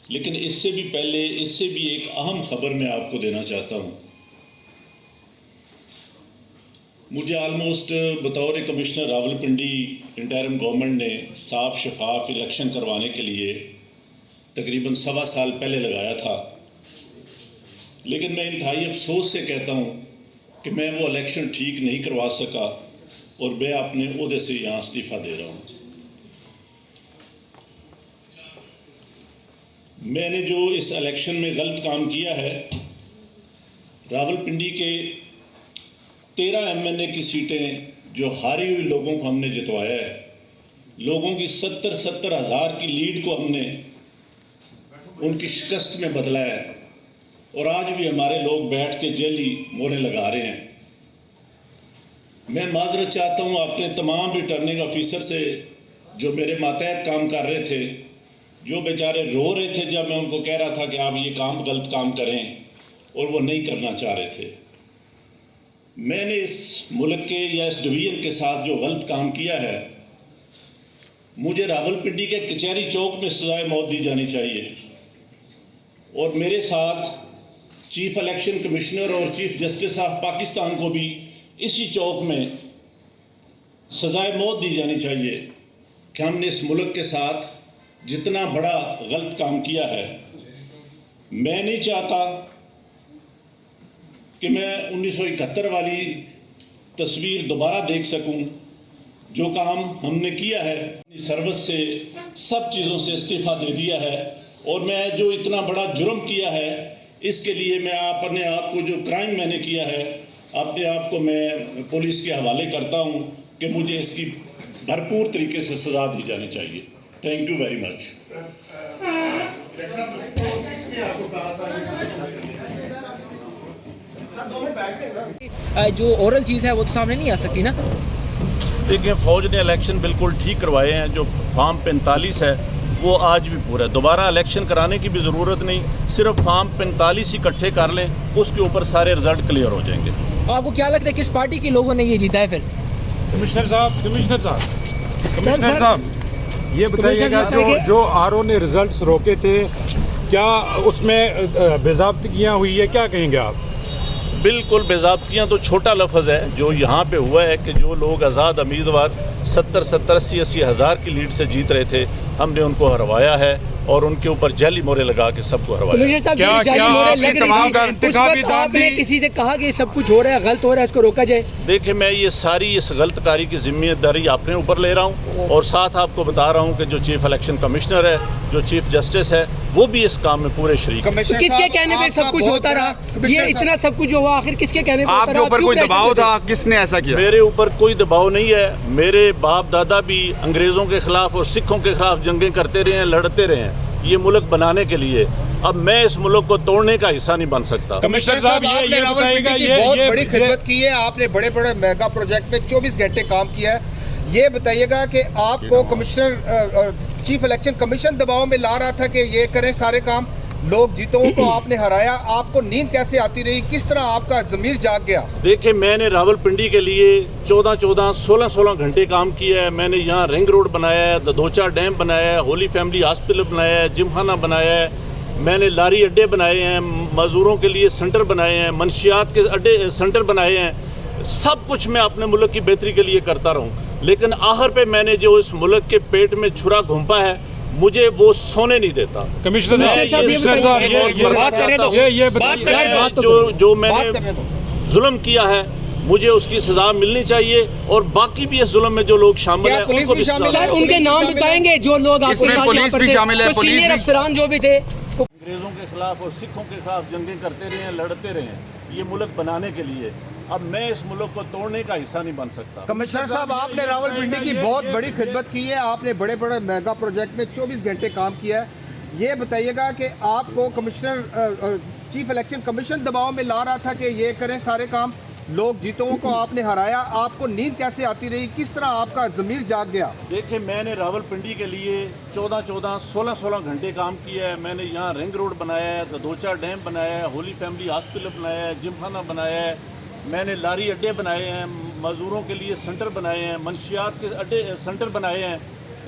लेकिन इससे भी पहले इससे भी एक अहम खबर मैं आपको देना चाहता हूँ। मुझे आलमोस्ट बतौर कमिश्नर रावलपिंडी इंटरिम गवर्नमेंट ने साफ शफाफ इलेक्शन करवाने के लिए तकरीबन 1.25 साल पहले लगाया था, लेकिन मैं इंतहाई अफसोस से कहता हूँ कि मैं वो इलेक्शन ठीक नहीं करवा सका और मैं अपने ओहदे से यहाँ इस्तीफ़ा दे रहा हूँ। मैंने जो इस इलेक्शन में गलत काम किया है, रावलपिंडी के 13 MNA की सीटें जो हारी हुई लोगों को हमने जितवाया है, लोगों की 70 हज़ार की लीड को हमने उनकी शिकस्त में बदला है और आज भी हमारे लोग बैठ के जेली मोहरें लगा रहे हैं। मैं माजरत चाहता हूँ अपने तमाम रिटर्निंग ऑफिसर से जो मेरे मातहत काम कर रहे थे, जो बेचारे रो रहे थे जब मैं उनको कह रहा था कि आप ये काम गलत काम करें और वो नहीं करना चाह रहे थे। मैंने इस मुल्क के या इस डिवीज़न के साथ जो गलत काम किया है, मुझे रावलपिंडी के कचहरी चौक में सजाए मौत दी जानी चाहिए और मेरे साथ चीफ इलेक्शन कमिश्नर और चीफ जस्टिस ऑफ पाकिस्तान को भी इसी चौक में सजाए मौत दी जानी चाहिए कि हमने इस मुल्क के साथ जितना बड़ा गलत काम किया है। मैं नहीं चाहता कि मैं 1971 वाली तस्वीर दोबारा देख सकूं। जो काम हमने किया है, सर्विस से सब चीज़ों से इस्तीफ़ा दे दिया है और मैं जो इतना बड़ा जुर्म किया है, इसके लिए मैं अपने आप को, जो क्राइम मैंने किया है, अपने आप को मैं पुलिस के हवाले करता हूं कि मुझे इसकी भरपूर तरीके से सज़ा दी जानी चाहिए। Thank you very much. जो ओरल चीज़ है वो तो सामने नहीं आ सकती ना। देखिए, फौज ने इलेक्शन बिल्कुल ठीक करवाए हैं। जो फॉर्म 45 है वो आज भी पूरा है। दोबारा इलेक्शन कराने की भी ज़रूरत नहीं, सिर्फ फॉर्म 45 ही इकट्ठे कर लें, उसके ऊपर सारे रिजल्ट क्लियर हो जाएंगे। आपको क्या लगता है किस पार्टी के लोगों ने ये जीता है फिर? कमिश्नर साहब ये बताइएगा, जो आरओ ने रिजल्ट्स रोके थे, क्या उसमें बेज़ाब्तियाँ हुई है? क्या कहेंगे आप? बिल्कुल, बेज़ाब्तियाँ तो छोटा लफ्ज़ है। जो यहाँ पे हुआ है कि जो लोग आज़ाद उम्मीदवार 70 80 हज़ार की लीड से जीत रहे थे, हमने उनको हरवाया है और उनके ऊपर जाली मोहरें लगा के सबको हरवाया। आपने किसी से कहा कि सब कुछ हो रहा है, गलत हो रहा है, इसको रोका जाए? देखिए, मैं ये सारी इस गलतकारी की जिम्मेदारी अपने ऊपर ले रहा हूँ और साथ आपको बता रहा हूँ कि जो चीफ इलेक्शन कमिश्नर है, जो चीफ जस्टिस है, वो भी इस काम में पूरे शरीक हैं। किसके कहने पे सब कुछ होता रहा? ये इतना सब कुछ जो हुआ, आखिर किसके कहने पे होता रहा? आपके ऊपर कोई दबाव था? किसने ऐसा किया? मेरे ऊपर कोई दबाव नहीं है। मेरे बाप दादा भी अंग्रेज़ों के खिलाफ और सिखों के खिलाफ जंगें करते रहे हैं, लड़ते रहे हैं ये मुल्क बनाने के लिए। अब मैं इस मुल्क को तोड़ने का हिस्सा नहीं बन सकता। कमिश्नर साहब, आपने रावलपिंडी की बहुत बड़ी खिदमत की है, आपने बड़े बड़े मेगा प्रोजेक्ट पे 24 घंटे काम किया है। ये बताइएगा कि आपको कमिश्नर चीफ इलेक्शन कमीशन दबाव में ला रहा था कि ये करें सारे काम, लोग जीतों को आपने हराया, आपको नींद कैसे आती रही? किस तरह आपका ज़मीर जाग गया? देखिए, मैंने रावलपिंडी के लिए 14 16 घंटे काम किया है। मैंने यहाँ रिंग रोड बनाया है, दोचा डैम बनाया है, होली फैमिली हॉस्पिटल बनाया है, जिमखाना बनाया है, मैंने लारी अड्डे बनाए हैं, मज़दूरों के लिए सेंटर बनाए हैं, मनशियात के अड्डे सेंटर बनाए हैं। सब कुछ मैं अपने मुल्क की बेहतरी के लिए करता रहूँ, लेकिन आखिर पे मैंने जो इस मुल्क के पेट में छुरा घोंपा है, मुझे वो सोने नहीं देता। कमिश्नर साहब, जो मैंने जुल्म किया है, मुझे उसकी सजा मिलनी चाहिए और बाकी भी इस जुल्म में जो लोग शामिल हैं उनको भी सर, उनके नाम बताएंगे जो लोग आपके साथ पुलिस भी शामिल है, सीनियर अफसरान जो भी थे। अंग्रेज़ों के खिलाफ और सिखों के खिलाफ जंगें करते रहे हैं, लड़ते रहे हैं ये मुल्क बनाने के लिए। अब मैं इस मुल्क को तोड़ने का हिस्सा नहीं बन सकता। कमिश्नर साहब, आपने रावलपिंडी की बहुत बड़ी खिदमत की है, आपने बड़े बड़े मेगा प्रोजेक्ट में 24 घंटे काम किया है। ये बताइएगा कि आपको कमिश्नर चीफ इलेक्शन कमीशन दबाव में ला रहा था कि ये करें सारे काम, लोग जीतों को आपने हराया, आपको नींद कैसे आती रही? किस तरह आपका ज़मीर जाग गया? देखिए, मैंने रावलपिंडी के लिए 14 16 घंटे काम किया है। मैंने यहाँ रिंग रोड बनाया है, दोचा डैम बनाया है, होली फैमिली हॉस्पिटल बनाया है, जिमखाना बनाया है, मैंने लारी अड्डे बनाए हैं, मज़दूरों के लिए सेंटर बनाए हैं, मनशियात के अड्डे सेंटर बनाए हैं।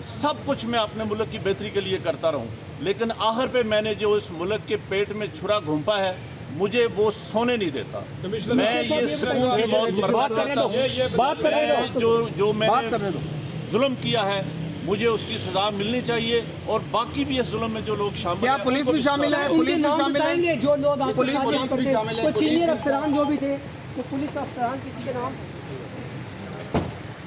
सब कुछ मैं अपने मुल्क की बेहतरी के लिए करता रहूं, लेकिन आखिर पे मैंने जो इस मुल्क के पेट में छुरा घूंपा है, मुझे वो सोने नहीं देता। मैं ये सुकून की मौत बर्बाद करता हूँ। बात करने दो। जो बात करने मैंने दो। जुल्म किया है, मुझे उसकी सजा मिलनी चाहिए, और बाकी भी इस जुल्म में जो लोग शामिल क्या हैं, पुलिस उनको भी शामिल है? उनके पुलिस भी नाम शामिल बताएंगे है? जो लोग आपके पुलिस साथ यहाँ भी करते शामिल है, हैं, पुलिस सीनियर भी अफसरान जो भी थे, तो पुलिस अफसरान किसी के नाम